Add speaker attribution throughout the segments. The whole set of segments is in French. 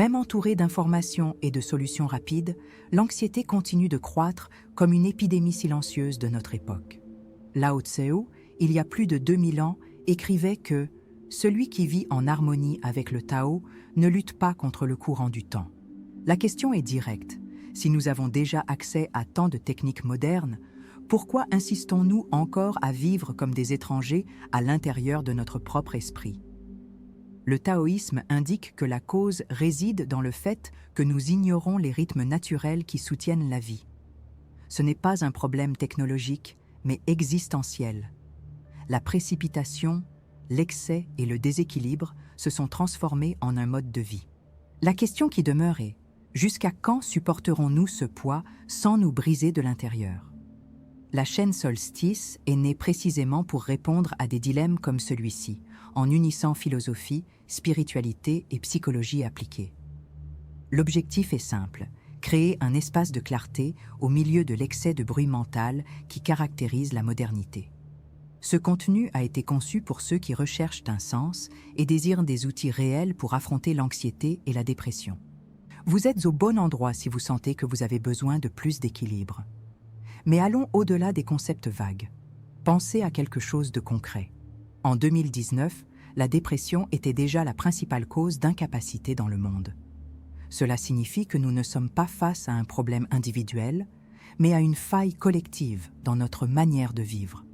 Speaker 1: Même entourée d'informations et de solutions rapides, l'anxiété continue de croître comme une épidémie silencieuse de notre époque. Lao Tse, il y a plus de 2000 ans, écrivait que « Celui qui vit en harmonie avec le Tao ne lutte pas contre le courant du temps ». La question est directe. Si nous avons déjà accès à tant de techniques modernes, pourquoi insistons-nous encore à vivre comme des étrangers à l'intérieur de notre propre esprit ? Le taoïsme indique que la cause réside dans le fait que nous ignorons les rythmes naturels qui soutiennent la vie. Ce n'est pas un problème technologique, mais existentiel. La précipitation, l'excès et le déséquilibre se sont transformés en un mode de vie. La question qui demeure est, jusqu'à quand supporterons-nous ce poids sans nous briser de l'intérieur ? La chaîne Solstice est née précisément pour répondre à des dilemmes comme celui-ci, en unissant philosophie, spiritualité et psychologie appliquée. L'objectif est simple, créer un espace de clarté au milieu de l'excès de bruit mental qui caractérise la modernité. Ce contenu a été conçu pour ceux qui recherchent un sens et désirent des outils réels pour affronter l'anxiété et la dépression. Vous êtes au bon endroit si vous sentez que vous avez besoin de plus d'équilibre. Mais allons au-delà des concepts vagues. Pensez à quelque chose de concret. En 2019, la dépression était déjà la principale cause d'incapacité dans le monde. Cela signifie que nous ne sommes pas face à un problème individuel, mais à une faille collective dans notre manière de vivre.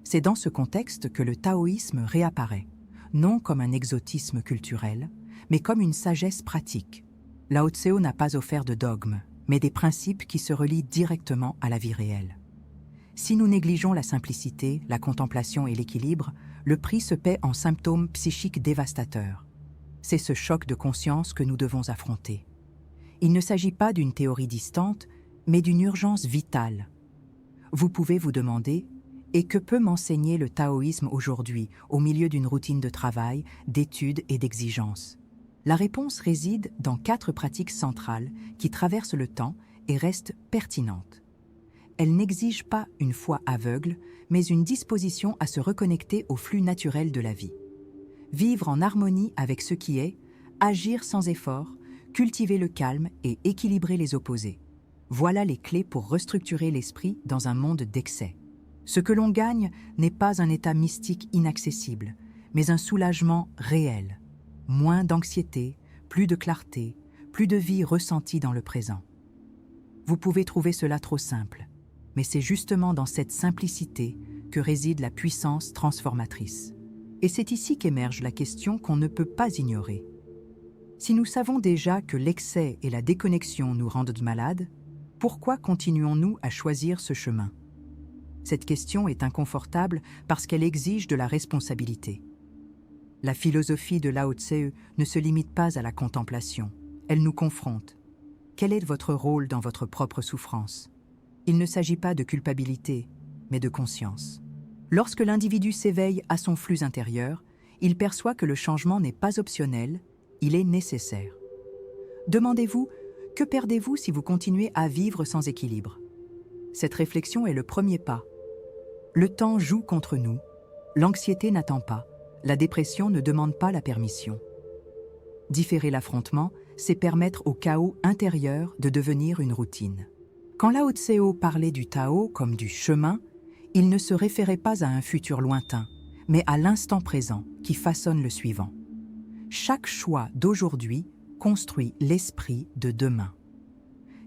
Speaker 1: C'est dans ce contexte que le taoïsme réapparaît, non comme un exotisme culturel, mais comme une sagesse pratique. Lao Tse n'a pas offert de dogme, mais des principes qui se relient directement à la vie réelle. Si nous négligeons la simplicité, la contemplation et l'équilibre, le prix se paie en symptômes psychiques dévastateurs. C'est ce choc de conscience que nous devons affronter. Il ne s'agit pas d'une théorie distante, mais d'une urgence vitale. Vous pouvez vous demander « Et que peut m'enseigner le taoïsme aujourd'hui, au milieu d'une routine de travail, d'études et d'exigences ?» La réponse réside dans 4 pratiques centrales qui traversent le temps et restent pertinentes. Elles n'exigent pas une foi aveugle, mais une disposition à se reconnecter au flux naturel de la vie. Vivre en harmonie avec ce qui est, agir sans effort, cultiver le calme et équilibrer les opposés. Voilà les clés pour restructurer l'esprit dans un monde d'excès. Ce que l'on gagne n'est pas un état mystique inaccessible, mais un soulagement réel. Moins d'anxiété, plus de clarté, plus de vie ressentie dans le présent. Vous pouvez trouver cela trop simple, mais c'est justement dans cette simplicité que réside la puissance transformatrice. Et c'est ici qu'émerge la question qu'on ne peut pas ignorer. Si nous savons déjà que l'excès et la déconnexion nous rendent malades, pourquoi continuons-nous à choisir ce chemin ? Cette question est inconfortable parce qu'elle exige de la responsabilité. La philosophie de Lao Tse ne se limite pas à la contemplation, elle nous confronte. Quel est votre rôle dans votre propre souffrance ? Il ne s'agit pas de culpabilité, mais de conscience. Lorsque l'individu s'éveille à son flux intérieur, il perçoit que le changement n'est pas optionnel, il est nécessaire. Demandez-vous, que perdez-vous si vous continuez à vivre sans équilibre ? Cette réflexion est le premier pas. Le temps joue contre nous, l'anxiété n'attend pas. La dépression ne demande pas la permission. Différer l'affrontement, c'est permettre au chaos intérieur de devenir une routine. Quand Lao Tse parlait du Tao comme du chemin, il ne se référait pas à un futur lointain, mais à l'instant présent qui façonne le suivant. Chaque choix d'aujourd'hui construit l'esprit de demain.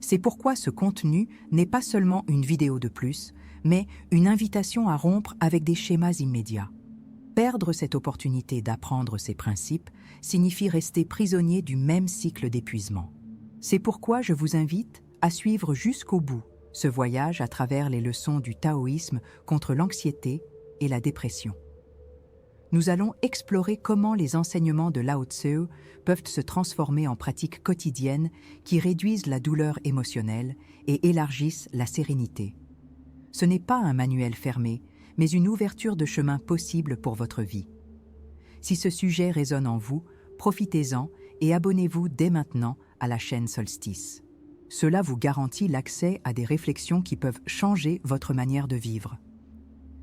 Speaker 1: C'est pourquoi ce contenu n'est pas seulement une vidéo de plus, mais une invitation à rompre avec des schémas immédiats. Perdre cette opportunité d'apprendre ces principes signifie rester prisonnier du même cycle d'épuisement. C'est pourquoi je vous invite à suivre jusqu'au bout ce voyage à travers les leçons du taoïsme contre l'anxiété et la dépression. Nous allons explorer comment les enseignements de Lao Tse peuvent se transformer en pratiques quotidiennes qui réduisent la douleur émotionnelle et élargissent la sérénité. Ce n'est pas un manuel fermé, mais une ouverture de chemin possible pour votre vie. Si ce sujet résonne en vous, profitez-en et abonnez-vous dès maintenant à la chaîne Solstice. Cela vous garantit l'accès à des réflexions qui peuvent changer votre manière de vivre.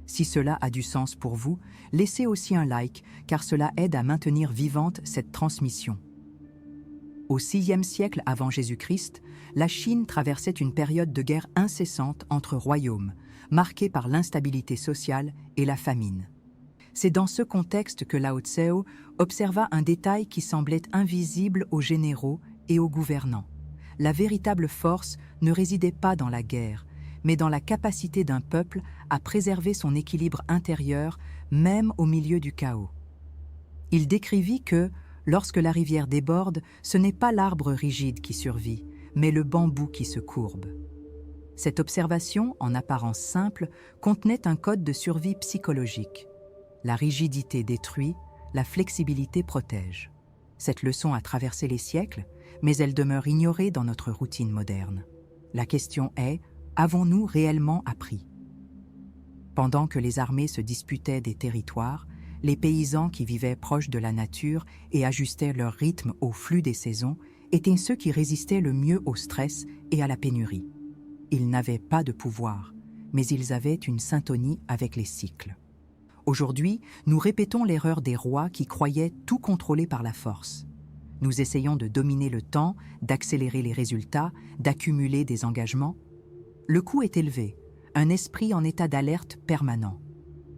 Speaker 1: Si cela a du sens pour vous, laissez aussi un like, car cela aide à maintenir vivante cette transmission. Au VIe siècle avant Jésus-Christ, la Chine traversait une période de guerre incessante entre royaumes, marquée par l'instabilité sociale et la famine. C'est dans ce contexte que Lao Tseu observa un détail qui semblait invisible aux généraux et aux gouvernants. La véritable force ne résidait pas dans la guerre, mais dans la capacité d'un peuple à préserver son équilibre intérieur, même au milieu du chaos. Il décrivit que, lorsque la rivière déborde, ce n'est pas l'arbre rigide qui survit, mais le bambou qui se courbe. Cette observation, en apparence simple, contenait un code de survie psychologique. La rigidité détruit, la flexibilité protège. Cette leçon a traversé les siècles, mais elle demeure ignorée dans notre routine moderne. La question est, avons-nous réellement appris? Pendant que les armées se disputaient des territoires, les paysans qui vivaient proches de la nature et ajustaient leur rythme au flux des saisons étaient ceux qui résistaient le mieux au stress et à la pénurie. Ils n'avaient pas de pouvoir, mais ils avaient une syntonie avec les cycles. Aujourd'hui, nous répétons l'erreur des rois qui croyaient tout contrôler par la force. Nous essayons de dominer le temps, d'accélérer les résultats, d'accumuler des engagements. Le coût est élevé, un esprit en état d'alerte permanent.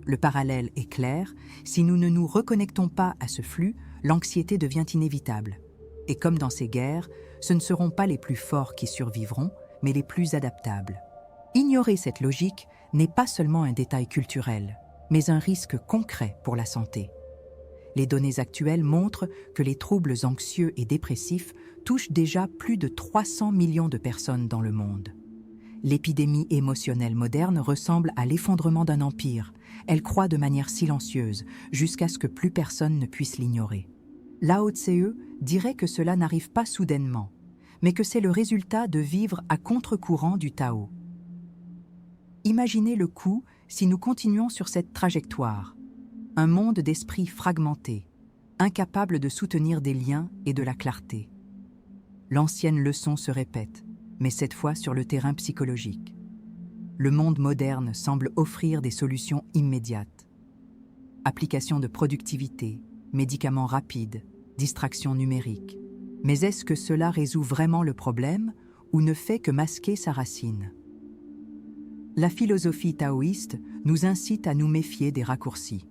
Speaker 1: Le parallèle est clair, si nous ne nous reconnectons pas à ce flux, l'anxiété devient inévitable. Et comme dans ces guerres, ce ne seront pas les plus forts qui survivront, mais les plus adaptables. Ignorer cette logique n'est pas seulement un détail culturel, mais un risque concret pour la santé. Les données actuelles montrent que les troubles anxieux et dépressifs touchent déjà plus de 300 millions de personnes dans le monde. L'épidémie émotionnelle moderne ressemble à l'effondrement d'un empire. Elle croît de manière silencieuse, jusqu'à ce que plus personne ne puisse l'ignorer. Lao Tseu dirait que cela n'arrive pas soudainement, mais que c'est le résultat de vivre à contre-courant du Tao. Imaginez le coût si nous continuons sur cette trajectoire. Un monde d'esprit fragmenté, incapable de soutenir des liens et de la clarté. L'ancienne leçon se répète, mais cette fois sur le terrain psychologique. Le monde moderne semble offrir des solutions immédiates. Application de productivité, médicaments rapides, distractions numériques. Mais est-ce que cela résout vraiment le problème ou ne fait que masquer sa racine? La philosophie taoïste nous incite à nous méfier des raccourcis.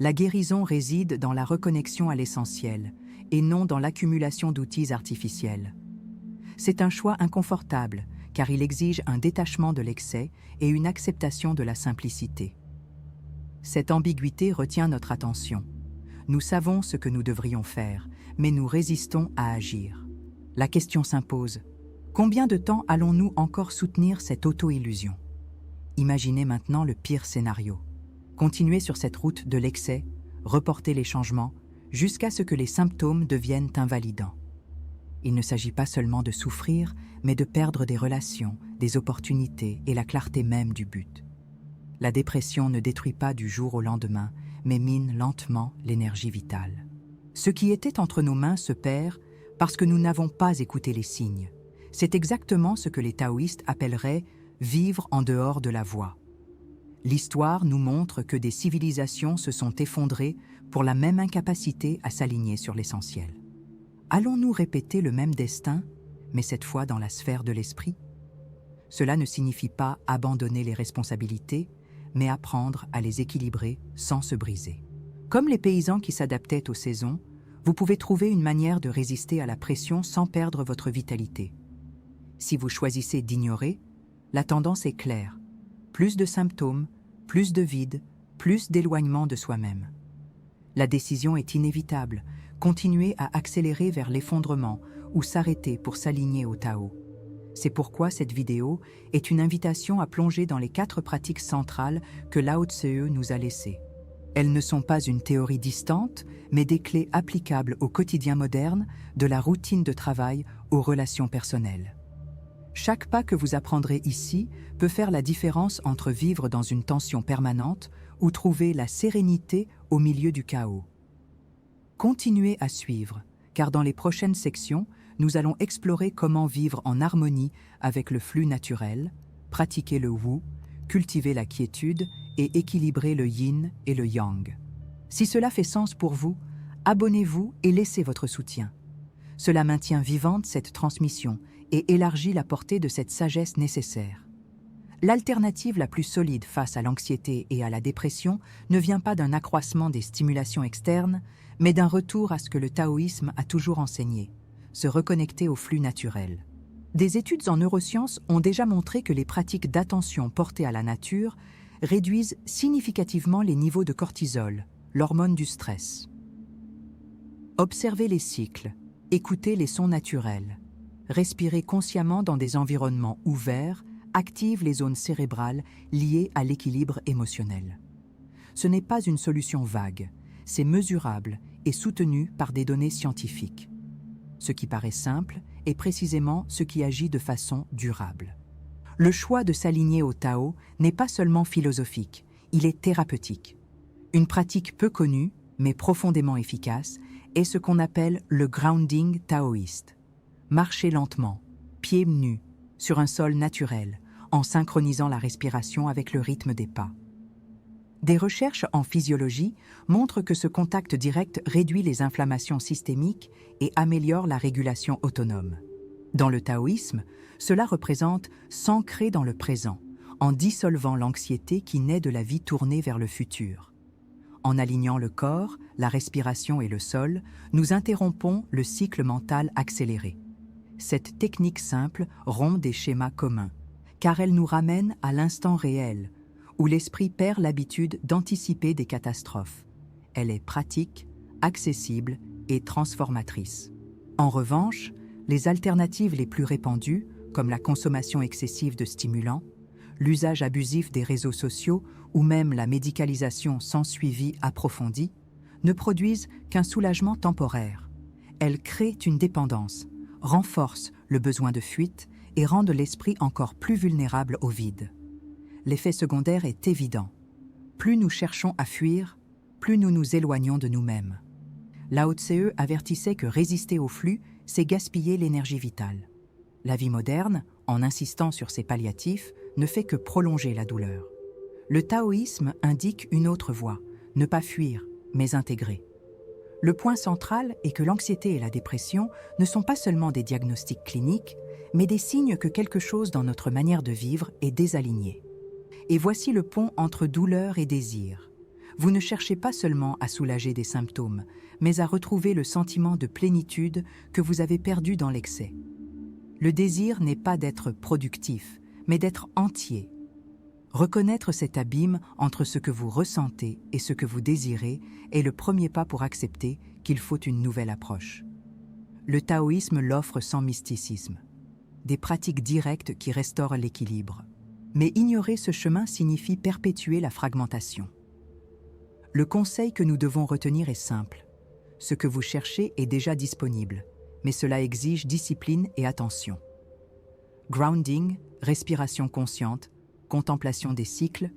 Speaker 1: La guérison réside dans la reconnexion à l'essentiel et non dans l'accumulation d'outils artificiels. C'est un choix inconfortable, car il exige un détachement de l'excès et une acceptation de la simplicité. Cette ambiguïté retient notre attention. Nous savons ce que nous devrions faire, mais nous résistons à agir. La question s'impose. Combien de temps allons-nous encore soutenir cette auto-illusion? Imaginez maintenant le pire scénario. Continuez sur cette route de l'excès, reportez les changements, jusqu'à ce que les symptômes deviennent invalidants. Il ne s'agit pas seulement de souffrir, mais de perdre des relations, des opportunités et la clarté même du but. La dépression ne détruit pas du jour au lendemain, mais mine lentement l'énergie vitale. Ce qui était entre nos mains se perd parce que nous n'avons pas écouté les signes. C'est exactement ce que les taoïstes appelleraient « vivre en dehors de la voie ». L'histoire nous montre que des civilisations se sont effondrées pour la même incapacité à s'aligner sur l'essentiel. Allons-nous répéter le même destin, mais cette fois dans la sphère de l'esprit? Cela ne signifie pas abandonner les responsabilités, mais apprendre à les équilibrer sans se briser. Comme les paysans qui s'adaptaient aux saisons, vous pouvez trouver une manière de résister à la pression sans perdre votre vitalité. Si vous choisissez d'ignorer, la tendance est claire. Plus de symptômes, plus de vide, plus d'éloignement de soi-même. La décision est inévitable. Continuer à accélérer vers l'effondrement ou s'arrêter pour s'aligner au Tao. C'est pourquoi cette vidéo est une invitation à plonger dans les 4 pratiques centrales que Lao Tseu nous a laissées. Elles ne sont pas une théorie distante, mais des clés applicables au quotidien moderne, de la routine de travail aux relations personnelles. Chaque pas que vous apprendrez ici peut faire la différence entre vivre dans une tension permanente ou trouver la sérénité au milieu du chaos. Continuez à suivre, car dans les prochaines sections, nous allons explorer comment vivre en harmonie avec le flux naturel, pratiquer le Wu, cultiver la quiétude et équilibrer le yin et le yang. Si cela fait sens pour vous, abonnez-vous et laissez votre soutien. Cela maintient vivante cette transmission et élargit la portée de cette sagesse nécessaire. L'alternative la plus solide face à l'anxiété et à la dépression ne vient pas d'un accroissement des stimulations externes, mais d'un retour à ce que le taoïsme a toujours enseigné, se reconnecter au flux naturel. Des études en neurosciences ont déjà montré que les pratiques d'attention portées à la nature réduisent significativement les niveaux de cortisol, l'hormone du stress. Observez les cycles, écoutez les sons naturels, respirez consciemment dans des environnements ouverts, active les zones cérébrales liées à l'équilibre émotionnel. Ce n'est pas une solution vague, c'est mesurable et soutenu par des données scientifiques. Ce qui paraît simple est précisément ce qui agit de façon durable. Le choix de s'aligner au Tao n'est pas seulement philosophique, il est thérapeutique. Une pratique peu connue, mais profondément efficace, est ce qu'on appelle le grounding taoïste. Marcher lentement, pieds nus, sur un sol naturel, en synchronisant la respiration avec le rythme des pas. Des recherches en physiologie montrent que ce contact direct réduit les inflammations systémiques et améliore la régulation autonome. Dans le taoïsme, cela représente s'ancrer dans le présent, en dissolvant l'anxiété qui naît de la vie tournée vers le futur. En alignant le corps, la respiration et le sol, nous interrompons le cycle mental accéléré. Cette technique simple rompt des schémas communs, car elle nous ramène à l'instant réel, où l'esprit perd l'habitude d'anticiper des catastrophes. Elle est pratique, accessible et transformatrice. En revanche, les alternatives les plus répandues, comme la consommation excessive de stimulants, l'usage abusif des réseaux sociaux ou même la médicalisation sans suivi approfondi, ne produisent qu'un soulagement temporaire. Elles créent une dépendance, renforcent le besoin de fuite et rendent l'esprit encore plus vulnérable au vide. L'effet secondaire est évident. Plus nous cherchons à fuir, plus nous nous éloignons de nous-mêmes. Lao Tse avertissait que résister au flux, c'est gaspiller l'énergie vitale. La vie moderne, en insistant sur ses palliatifs, ne fait que prolonger la douleur. Le taoïsme indique une autre voie, ne pas fuir, mais intégrer. Le point central est que l'anxiété et la dépression ne sont pas seulement des diagnostics cliniques, mais des signes que quelque chose dans notre manière de vivre est désaligné. Et voici le pont entre douleur et désir. Vous ne cherchez pas seulement à soulager des symptômes, mais à retrouver le sentiment de plénitude que vous avez perdu dans l'excès. Le désir n'est pas d'être productif, mais d'être entier. Reconnaître cet abîme entre ce que vous ressentez et ce que vous désirez est le premier pas pour accepter qu'il faut une nouvelle approche. Le taoïsme l'offre sans mysticisme. Des pratiques directes qui restaurent l'équilibre. Mais ignorer ce chemin signifie perpétuer la fragmentation. Le conseil que nous devons retenir est simple. Ce que vous cherchez est déjà disponible, mais cela exige discipline et attention. Grounding, respiration consciente, contemplation des cycles,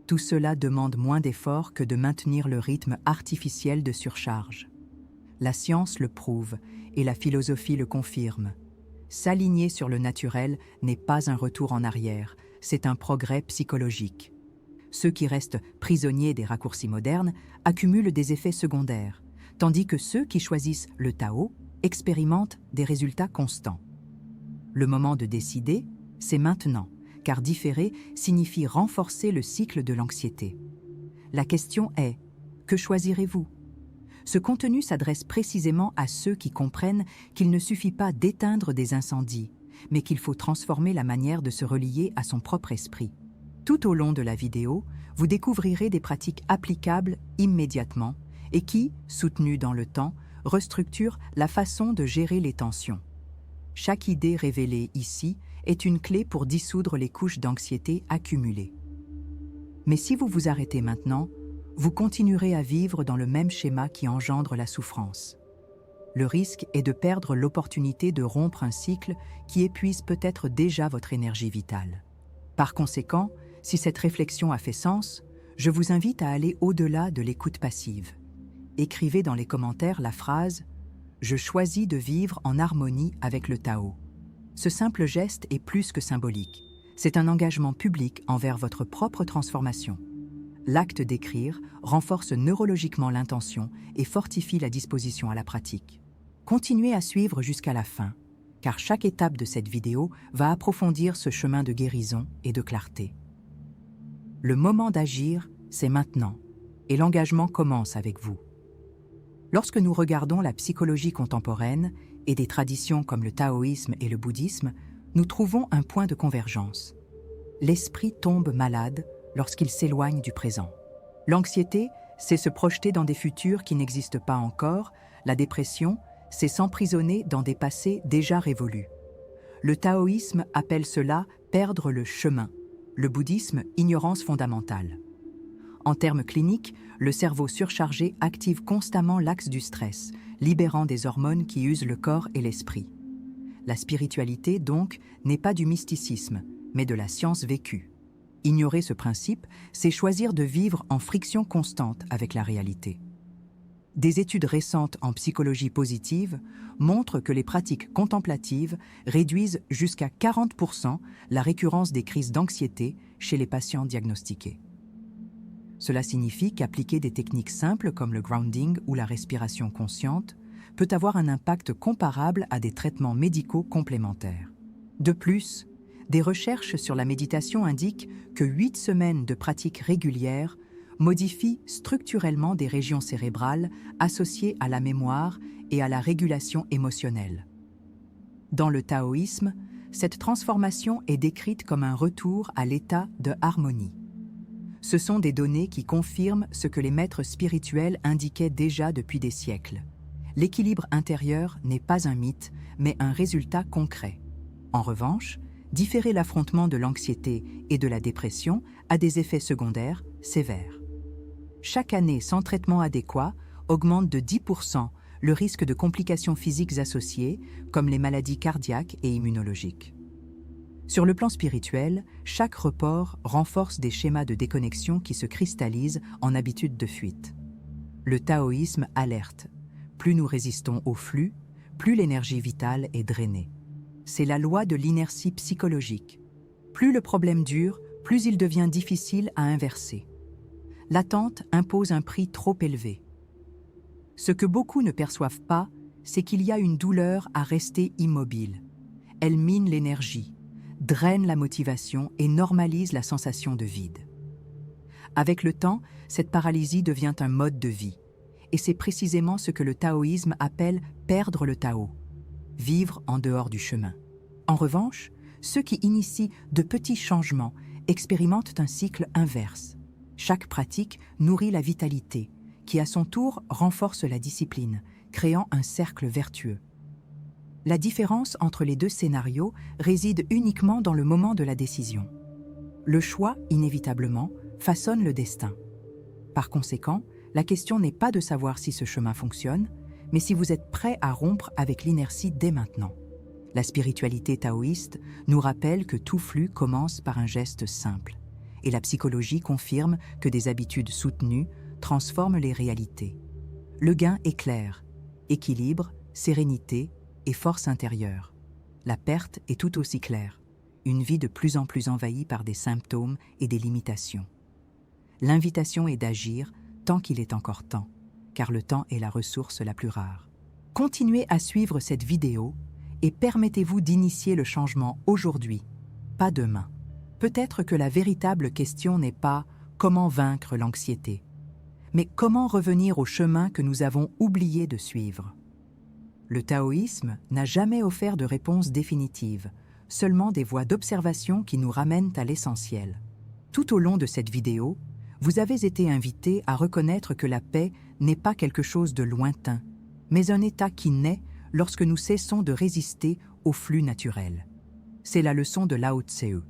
Speaker 1: tout cela demande moins d'efforts que de maintenir le rythme artificiel de surcharge. La science le prouve et la philosophie le confirme. S'aligner sur le naturel n'est pas un retour en arrière, c'est un progrès psychologique. Ceux qui restent prisonniers des raccourcis modernes accumulent des effets secondaires, tandis que ceux qui choisissent le Tao expérimentent des résultats constants. Le moment de décider, c'est maintenant, car différer signifie renforcer le cycle de l'anxiété. La question est, que choisirez-vous ? Ce contenu s'adresse précisément à ceux qui comprennent qu'il ne suffit pas d'éteindre des incendies, mais qu'il faut transformer la manière de se relier à son propre esprit. Tout au long de la vidéo, vous découvrirez des pratiques applicables immédiatement et qui, soutenues dans le temps, restructurent la façon de gérer les tensions. Chaque idée révélée ici est une clé pour dissoudre les couches d'anxiété accumulées. Mais si vous vous arrêtez maintenant, vous continuerez à vivre dans le même schéma qui engendre la souffrance. Le risque est de perdre l'opportunité de rompre un cycle qui épuise peut-être déjà votre énergie vitale. Par conséquent, si cette réflexion a fait sens, je vous invite à aller au-delà de l'écoute passive. Écrivez dans les commentaires la phrase « Je choisis de vivre en harmonie avec le Tao ». Ce simple geste est plus que symbolique. C'est un engagement public envers votre propre transformation. L'acte d'écrire renforce neurologiquement l'intention et fortifie la disposition à la pratique. Continuez à suivre jusqu'à la fin, car chaque étape de cette vidéo va approfondir ce chemin de guérison et de clarté. Le moment d'agir, c'est maintenant, et l'engagement commence avec vous. Lorsque nous regardons la psychologie contemporaine et des traditions comme le taoïsme et le bouddhisme, nous trouvons un point de convergence. L'esprit tombe malade lorsqu'il s'éloigne du présent. L'anxiété, c'est se projeter dans des futurs qui n'existent pas encore. La dépression, c'est s'emprisonner dans des passés déjà révolus. Le taoïsme appelle cela perdre le chemin. Le bouddhisme, ignorance fondamentale. En termes cliniques, le cerveau surchargé active constamment l'axe du stress, libérant des hormones qui usent le corps et l'esprit. La spiritualité, donc, n'est pas du mysticisme, mais de la science vécue. Ignorer ce principe, c'est choisir de vivre en friction constante avec la réalité. Des études récentes en psychologie positive montrent que les pratiques contemplatives réduisent jusqu'à 40% la récurrence des crises d'anxiété chez les patients diagnostiqués. Cela signifie qu'appliquer des techniques simples comme le grounding ou la respiration consciente peut avoir un impact comparable à des traitements médicaux complémentaires. De plus, des recherches sur la méditation indiquent que 8 semaines de pratique régulière modifient structurellement des régions cérébrales associées à la mémoire et à la régulation émotionnelle. Dans le taoïsme, cette transformation est décrite comme un retour à l'état de harmonie. Ce sont des données qui confirment ce que les maîtres spirituels indiquaient déjà depuis des siècles. L'équilibre intérieur n'est pas un mythe, mais un résultat concret. En revanche, différer l'affrontement de l'anxiété et de la dépression a des effets secondaires sévères. Chaque année sans traitement adéquat augmente de 10% le risque de complications physiques associées, comme les maladies cardiaques et immunologiques. Sur le plan spirituel, chaque report renforce des schémas de déconnexion qui se cristallisent en habitudes de fuite. Le taoïsme alerte. Plus nous résistons au flux, plus l'énergie vitale est drainée. C'est la loi de l'inertie psychologique. Plus le problème dure, plus il devient difficile à inverser. L'attente impose un prix trop élevé. Ce que beaucoup ne perçoivent pas, c'est qu'il y a une douleur à rester immobile. Elle mine l'énergie, draine la motivation et normalise la sensation de vide. Avec le temps, cette paralysie devient un mode de vie. Et c'est précisément ce que le taoïsme appelle perdre le Tao, vivre en dehors du chemin. En revanche, ceux qui initient de petits changements expérimentent un cycle inverse. Chaque pratique nourrit la vitalité, qui à son tour renforce la discipline, créant un cercle vertueux. La différence entre les deux scénarios réside uniquement dans le moment de la décision. Le choix, inévitablement, façonne le destin. Par conséquent, la question n'est pas de savoir si ce chemin fonctionne, mais si vous êtes prêt à rompre avec l'inertie dès maintenant. La spiritualité taoïste nous rappelle que tout flux commence par un geste simple, et la psychologie confirme que des habitudes soutenues transforment les réalités. Le gain est clair, équilibre, sérénité et force intérieure. La perte est tout aussi claire, une vie de plus en plus envahie par des symptômes et des limitations. L'invitation est d'agir tant qu'il est encore temps, car le temps est la ressource la plus rare. Continuez à suivre cette vidéo et permettez-vous d'initier le changement aujourd'hui, pas demain. Peut-être que la véritable question n'est pas « comment vaincre l'anxiété ?», mais comment revenir au chemin que nous avons oublié de suivre. Le taoïsme n'a jamais offert de réponse définitive, seulement des voies d'observation qui nous ramènent à l'essentiel. Tout au long de cette vidéo, vous avez été invité à reconnaître que la paix n'est pas quelque chose de lointain, mais un état qui naît lorsque nous cessons de résister au flux naturel. C'est la leçon de Lao Tse.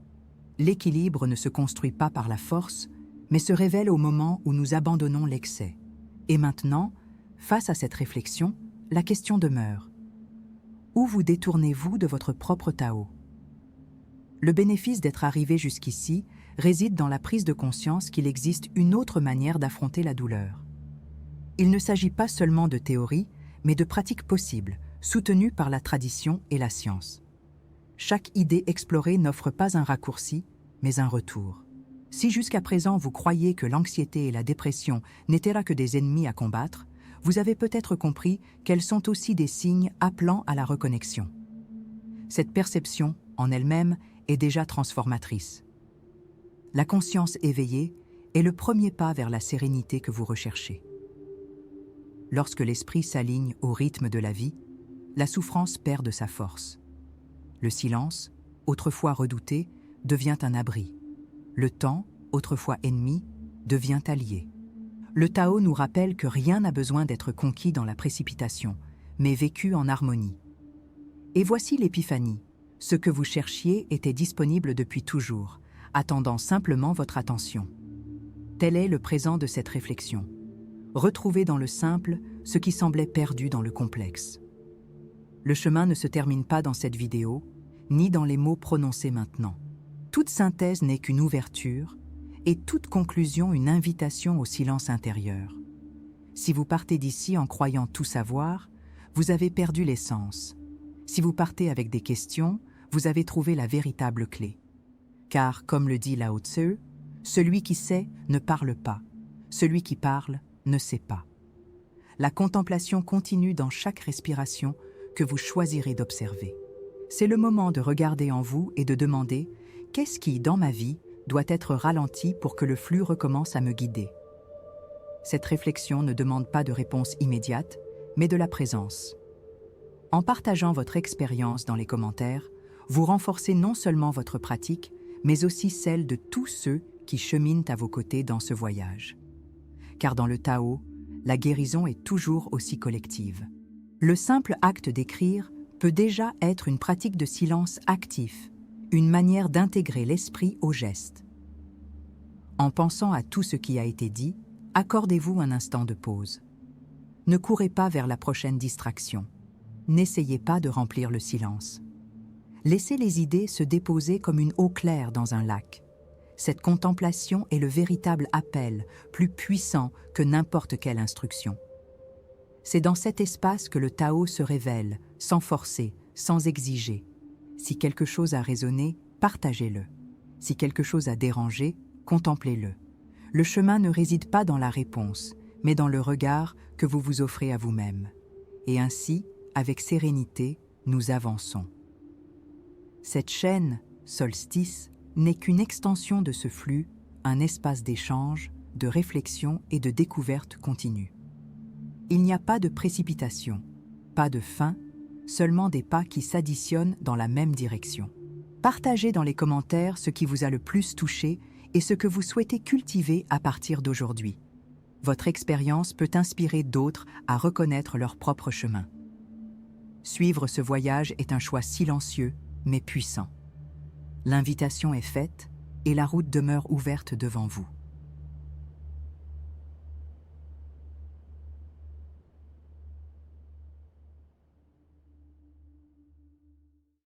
Speaker 1: L'équilibre ne se construit pas par la force, mais se révèle au moment où nous abandonnons l'excès. Et maintenant, face à cette réflexion, la question demeure. Où vous détournez-vous de votre propre Tao ? Le bénéfice d'être arrivé jusqu'ici réside dans la prise de conscience qu'il existe une autre manière d'affronter la douleur. Il ne s'agit pas seulement de théorie, mais de pratiques possibles, soutenues par la tradition et la science. Chaque idée explorée n'offre pas un raccourci, mais un retour. Si jusqu'à présent vous croyez que l'anxiété et la dépression n'étaient là que des ennemis à combattre, vous avez peut-être compris qu'elles sont aussi des signes appelant à la reconnexion. Cette perception, en elle-même, est déjà transformatrice. La conscience éveillée est le premier pas vers la sérénité que vous recherchez. Lorsque l'esprit s'aligne au rythme de la vie, la souffrance perd de sa force. Le silence, autrefois redouté, devient un abri. Le temps, autrefois ennemi, devient allié. Le Tao nous rappelle que rien n'a besoin d'être conquis dans la précipitation, mais vécu en harmonie. Et voici l'épiphanie. Ce que vous cherchiez était disponible depuis toujours, attendant simplement votre attention. Tel est le présent de cette réflexion. Retrouvez dans le simple ce qui semblait perdu dans le complexe. Le chemin ne se termine pas dans cette vidéo, ni dans les mots prononcés maintenant. Toute synthèse n'est qu'une ouverture, et toute conclusion une invitation au silence intérieur. Si vous partez d'ici en croyant tout savoir, vous avez perdu l'essence. Si vous partez avec des questions, vous avez trouvé la véritable clé. Car, comme le dit Lao Tse, celui qui sait ne parle pas, celui qui parle ne sait pas. La contemplation continue dans chaque respiration que vous choisirez d'observer. C'est le moment de regarder en vous et de demander « Qu'est-ce qui, dans ma vie, doit être ralenti pour que le flux recommence à me guider ?» Cette réflexion ne demande pas de réponse immédiate, mais de la présence. En partageant votre expérience dans les commentaires, vous renforcez non seulement votre pratique, mais aussi celle de tous ceux qui cheminent à vos côtés dans ce voyage. Car dans le Tao, la guérison est toujours aussi collective. Le simple acte d'écrire peut déjà être une pratique de silence actif, une manière d'intégrer l'esprit au geste. En pensant à tout ce qui a été dit, accordez-vous un instant de pause. Ne courez pas vers la prochaine distraction. N'essayez pas de remplir le silence. Laissez les idées se déposer comme une eau claire dans un lac. Cette contemplation est le véritable appel, plus puissant que n'importe quelle instruction. C'est dans cet espace que le Tao se révèle, sans forcer, sans exiger. Si quelque chose a résonné, partagez-le. Si quelque chose a dérangé, contemplez-le. Le chemin ne réside pas dans la réponse, mais dans le regard que vous vous offrez à vous-même. Et ainsi, avec sérénité, nous avançons. Cette chaîne, Solstice, n'est qu'une extension de ce flux, un espace d'échange, de réflexion et de découverte continue. Il n'y a pas de précipitation, pas de fin, seulement des pas qui s'additionnent dans la même direction. Partagez dans les commentaires ce qui vous a le plus touché et ce que vous souhaitez cultiver à partir d'aujourd'hui. Votre expérience peut inspirer d'autres à reconnaître leur propre chemin. Suivre ce voyage est un choix silencieux, mais puissant. L'invitation est faite et la route demeure ouverte devant vous.